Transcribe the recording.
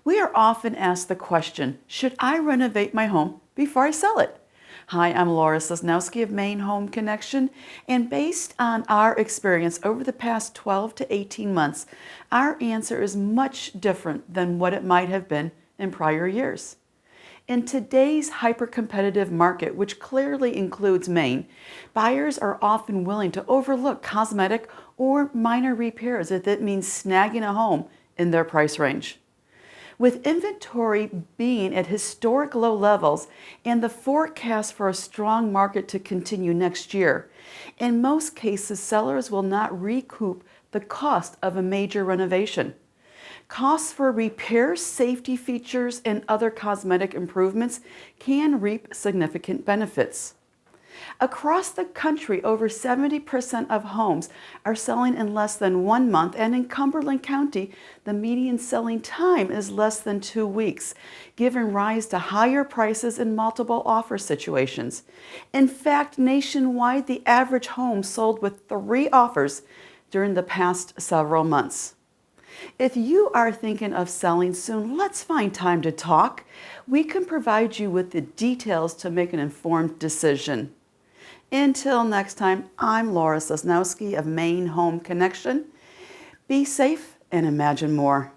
We are often asked the question, should I renovate my home before I sell it? Hi, I'm Laura Sosnowski of Maine Home Connection, and based on our experience over the past 12 to 18 months, our answer is much different than what it might have been in prior years. In today's hyper-competitive market, which clearly includes Maine, buyers are often willing to overlook cosmetic or minor repairs if it means snagging a home in their price range. With inventory being at historic low levels and the forecast for a strong market to continue next year, in most cases, sellers will not recoup the cost of a major renovation. Costs for repairs, safety features, and other cosmetic improvements can reap significant benefits. Across the country, over 70% of homes are selling in less than 1 month, and in Cumberland County, the median selling time is less than 2 weeks, giving rise to higher prices in multiple offer situations. In fact, nationwide, the average home sold with 3 offers during the past several months. If you are thinking of selling soon, let's find time to talk. We can provide you with the details to make an informed decision. Until next time, I'm Laura Sosnowski of Maine Home Connection. Be safe and imagine more.